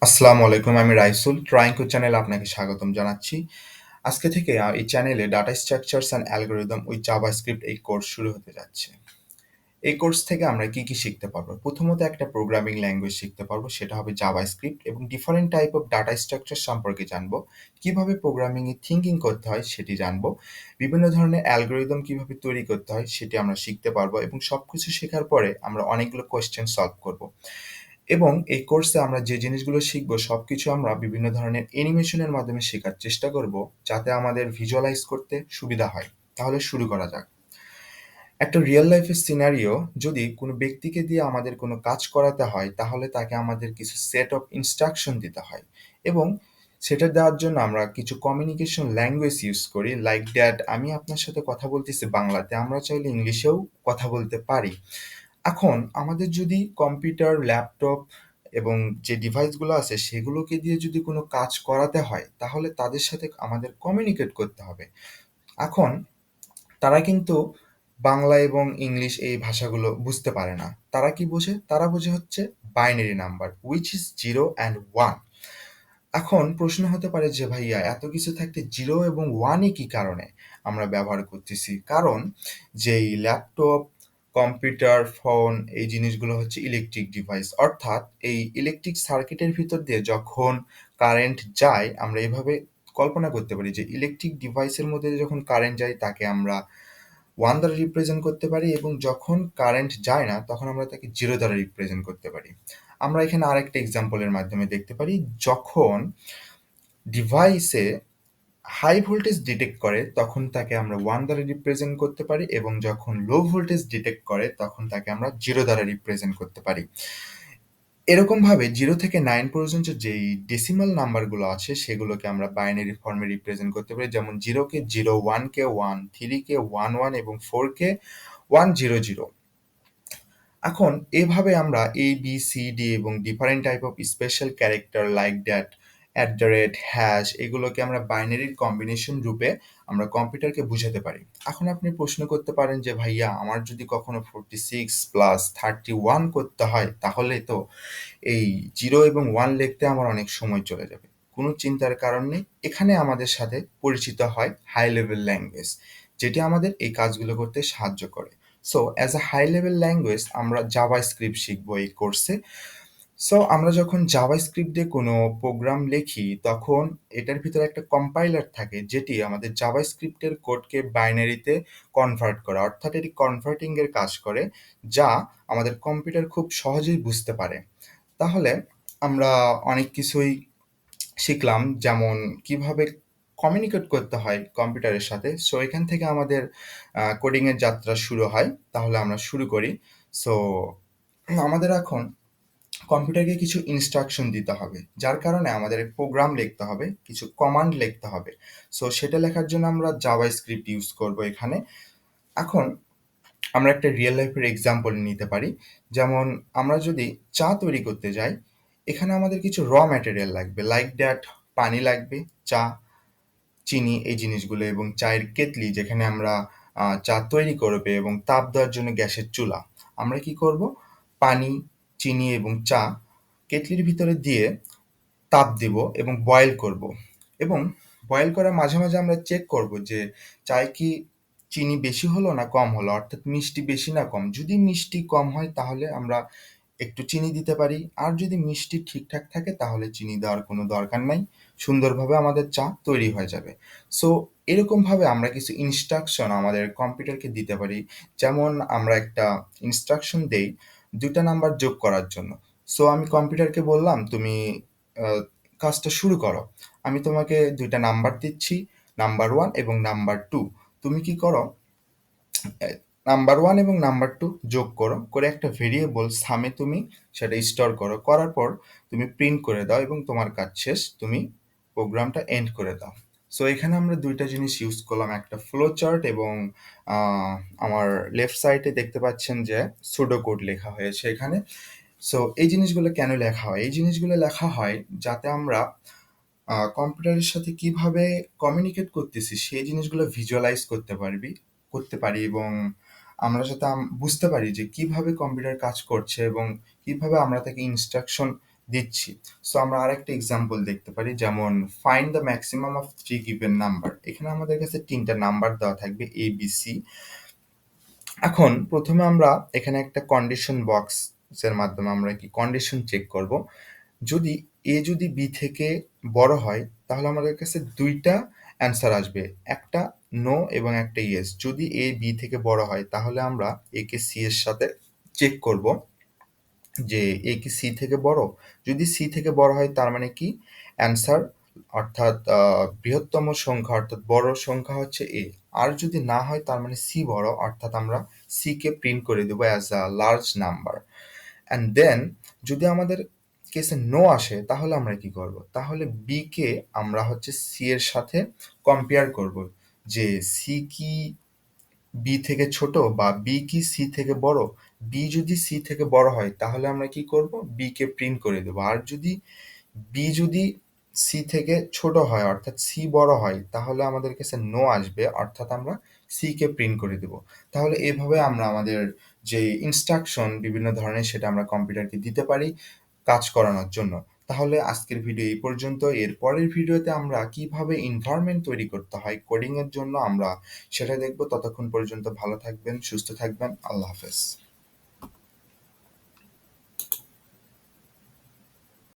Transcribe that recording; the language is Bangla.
আসসালামু আলাইকুম। আমি রাইসুল। ট্রাইংকো চ্যানেলে আপনাকে স্বাগতম জানাচ্ছি। আজকে থেকে এই চ্যানেলে data structures and algorithm with JavaScript এই কোর্স শুরু হতে যাচ্ছে। এই কোর্স থেকে আমরা কি শিখতে পারবো? প্রথমত একটা প্রোগ্রামিং ল্যাঙ্গুয়েজ শিখতে পারবো, সেটা হবে জাভাস্ক্রিপ্ট এবং different type of data structure সম্পর্কে জানবো। কিভাবে প্রোগ্রামিংয়ে থিংকিং করতে হয় সেটি জানবো। বিভিন্ন ধরনের অ্যালগরিদম কিভাবে তৈরি করতে হয় সেটি আমরা শিখতে পারবো এবং সবকিছু শেখার পরে আমরা অনেকগুলো কোয়েশ্চেন সলভ করব। এবং এই কোর্সে আমরা যে জিনিসগুলো শিখবো সবকিছু আমরা বিভিন্ন ধরনের অ্যানিমেশনের মাধ্যমে শেখার চেষ্টা করব, যাতে আমাদের ভিজুয়ালাইজ করতে সুবিধা হয়। তাহলে শুরু করা যাক। একটা রিয়েল লাইফের সিনারিও, যদি কোনো ব্যক্তিকে দিয়ে আমাদের কোনো কাজ করাতে হয়, তাহলে তাকে আমাদের কিছু সেট অফ ইনস্ট্রাকশন দিতে হয় এবং সেটা দেওয়ার জন্য আমরা কিছু কমিউনিকেশন ল্যাঙ্গুয়েজ ইউজ করি। লাইক দ্যাট, আমি আপনার সাথে কথা বলতেছি বাংলাতে, আমরা চাইলে ইংলিশেও কথা বলতে পারি। এখন আমাদের যদি কম্পিউটার, ল্যাপটপ এবং যে ডিভাইসগুলো আছে সেগুলোকে দিয়ে যদি কোনো কাজ করাতে হয়, তাহলে তাদের সাথে আমাদের কমিউনিকেট করতে হবে। এখন তারা কিন্তু বাংলা এবং ইংলিশ এই ভাষাগুলো বুঝতে পারে না। তারা কি বোঝে? তারা বোঝে হচ্ছে binary number, which is 0 and 1। এখন প্রশ্ন হতে পারে যে ভাইয়া, এত কিছু থাকতে 0 এবং 1 ই কি কারণে আমরা ব্যবহার করতেছি? কারণ যেই ল্যাপটপ, কম্পিউটার, ফোন এই জিনিসগুলো হচ্ছে ইলেকট্রিক ডিভাইস। অর্থাৎ এই ইলেকট্রিক সার্কিটের ভিতর দিয়ে যখন কারেন্ট যায়, আমরা এভাবে কল্পনা করতে পারি যে ইলেকট্রিক ডিভাইসের মধ্যে দিয়ে যখন কারেন্ট যায় তাকে আমরা 1 দ্বারা রিপ্রেজেন্ট করতে পারি এবং যখন কারেন্ট যায় না তখন আমরা তাকে 0 দ্বারা রিপ্রেজেন্ট করতে পারি। আমরা এখানে আরেকটা এক্সাম্পলের মাধ্যমে দেখতে পারি, যখন ডিভাইসে হাই ভোল্টেজ ডিটেক্ট করে তখন তাকে আমরা 1 দ্বারা রিপ্রেজেন্ট করতে পারি এবং যখন লো ভোল্টেজ ডিটেক্ট করে তখন তাকে আমরা 0 দ্বারা রিপ্রেজেন্ট করতে পারি। এরকমভাবে 0 থেকে 9 পর্যন্ত যেই ডেসিমাল নাম্বারগুলো আছে সেগুলোকে আমরা বাইনারি ফর্মে রিপ্রেজেন্ট করতে পারি। যেমন 0 কে 0, 1 কে 1, 3 কে 1, 1 এবং 4 কে 1, 0, 0। এখন এভাবে আমরা এ, বি, সি, ডি এবং different type of special character like that, at the rate, hash এগুলোকে আমরা বাইনারির কম্বিনেশন রূপে আমরা কম্পিউটারকে বুঝাতে পারি। এখন আপনি প্রশ্ন করতে পারেন যে ভাইয়া, আমার যদি কখনো 46 প্লাস 31 করতে হয় তাহলে তো এই 0 এবং 1 লিখতে আমার অনেক সময় চলে যাবে। কোনো চিন্তার কারণ নেই। এখানে আমাদের সাথে পরিচিত হয় হাই লেভেল ল্যাঙ্গুয়েজ, যেটি আমাদের এই কাজগুলো করতে সাহায্য করে। So as a high level language আমরা জাভাস্ক্রিপ্ট শিখবো এই কোর্সে। সো আমরা যখন জাভাস্ক্রিপ্ট দিয়ে কোনো প্রোগ্রাম লিখি তখন এটার ভিতরে একটা কম্পাইলার থাকে, যেটি আমাদের জাভাস্ক্রিপ্টের কোডকে বাইনারিতে কনভার্ট করে। অর্থাৎ এটি কনভার্টিং এর কাজ করে, যা আমাদের কম্পিউটার খুব সহজেই বুঝতে পারে। তাহলে আমরা অনেক কিছুই শিখলাম, যেমন কিভাবে কমিউনিকেট করতে হয় কম্পিউটারের সাথে। সো এখান থেকে আমাদের কোডিং এর যাত্রা শুরু হয়। তাহলে আমরা শুরু করি। সো আমাদের এখন কম্পিউটারকে কিছু ইনস্ট্রাকশন দিতে হবে, যার কারণে আমাদের প্রোগ্রাম লিখতে হবে, কিছু কমান্ড লিখতে হবে। সো সেটা লেখার জন্য আমরা জাভাস্ক্রিপ্ট ইউজ করব এখানে। এখন আমরা একটা রিয়েল লাইফের এক্সাম্পল নিতে পারি। যেমন আমরা যদি চা তৈরি করতে যাই, এখানে আমাদের কিছু র ম্যাটেরিয়াল লাগবে, লাইক দ্যাট পানি লাগবে, চা, চিনি এই জিনিসগুলো এবং চায়ের কেতলি, যেখানে আমরা চা তৈরি করবে, এবং তাপ দেওয়ার জন্য গ্যাসের চুলা। আমরা কি করব? পানি, চিনি এবং চা কেতলির ভিতরে দিয়ে তাপ দিব এবং বয়েল করব। এবং বয়েল করার মাঝে মাঝে আমরা চেক করব যে চায় কি চিনি বেশি হলো না কম হলো, অর্থাৎ মিষ্টি বেশি না কম। যদি মিষ্টি কম হয় তাহলে আমরা একটু চিনি দিতে পারি, আর যদি মিষ্টি ঠিকঠাক থাকে তাহলে চিনি দেওয়ার কোনো দরকার নাই। সুন্দরভাবে আমাদের চা তৈরি হয়ে যাবে। সো এরকমভাবে আমরা কিছু ইনস্ট্রাকশন আমাদের কম্পিউটারকে দিতে পারি। যেমন আমরা একটা ইনস্ট্রাকশন দেই 2টা নাম্বার যোগ করার জন্য। সো আমি কম্পিউটারকে বললাম, তুমি আহ, কাজটা শুরু করো। আমি তোমাকে 2টা নাম্বার দিচ্ছি, নাম্বার 1 এবং নাম্বার 2। তুমি কি করো? নাম্বার 1 এবং নাম্বার 2 যোগ করো, করে একটা ভেরিয়েবল সামে তুমি সেটা স্টোর করো। করার পর তুমি প্রিন্ট করে দাও এবং তোমার কাজ শেষ। তুমি প্রোগ্রামটা এন্ড করে দাও। সো এখানে আমরা 2টা জিনিস ইউজ করলাম, একটা ফ্লো চার্ট এবং আহ, আমার লেফট সাইডে দেখতে পাচ্ছেন যে সুডো কোড লেখা হয়েছে এখানে। সো এই জিনিসগুলো কেন লেখা হয়? এই জিনিসগুলো লেখা হয় যাতে আমরা কম্পিউটারের সাথে কিভাবে কমিউনিকেট করতেছি সেই জিনিসগুলো ভিজুয়ালাইজ করতে পারি এবং আমরা যাতে বুঝতে পারি যে কিভাবে কম্পিউটার কাজ করছে এবং কিভাবে আমরা তাকে ইনস্ট্রাকশন দিচ্ছি। সো আমরা আরেকটা এক্সাম্পল দেখতে পারি, যেমন find the maximum of 3 given number. এখানে আমাদের কাছে ৩ টা নাম্বার দেওয়া থাকবে A, B, C। এখন প্রথমে আমরা এখানে একটা কন্ডিশন বক্সের মাধ্যমে আমরা কি কন্ডিশন চেক করব। যদি A যদি B থেকে বড় হয় তাহলে আমাদের কাছে ২ টা অ্যান্সার আসবে। একটা নো এবং একটা ইয়েস। যদি A B থেকে বড় হয় তাহলে আমরা A কে C এর সাথে চেক করব যে A কি C থেকে বড়? যদি C থেকে বড় হয় তার মানে কি অ্যান্সার, অর্থাৎ বৃহত্তম সংখ্যা অর্থাৎ বড় সংখ্যা হচ্ছে A। আর যদি না হয় তার মানে C বড়, অর্থাৎ আমরা C কে প্রিন্ট করে দেব as a large number. And then যদি আমাদের কেসে নো আসে তাহলে আমরা কি করব? তাহলে B কে আমরা হচ্ছে C এর সাথে কম্পেয়ার করব যে C কি B থেকে ছোট বা B কি C থেকে বড়? B যদি C থেকে বড় হয় তাহলে আমরা কি করব? B কে প্রিন্ট করে দেব। আর যদি B যদি C থেকে ছোট হয় অর্থাৎ C বড় হয় তাহলে আমাদের কাছে নো আসবে, অর্থাৎ আমরা C কে প্রিন্ট করে দেব। তাহলে এভাবে আমরা আমাদের যে ইনস্ট্রাকশন বিভিন্ন ধরনের সেটা আমরা কম্পিউটারকে দিতে পারি কাজ করানোর জন্য। তাহলে আজকের ভিডিও এই পর্যন্ত। এর পরের ভিডিওতে আমরা কিভাবে এনভায়রনমেন্ট তৈরি করতে হয় কোডিং এর জন্য আমরা সেটা দেখব। ততক্ষণ পর্যন্ত ভালো থাকবেন, সুস্থ থাকবেন। আল্লাহ হাফেজ।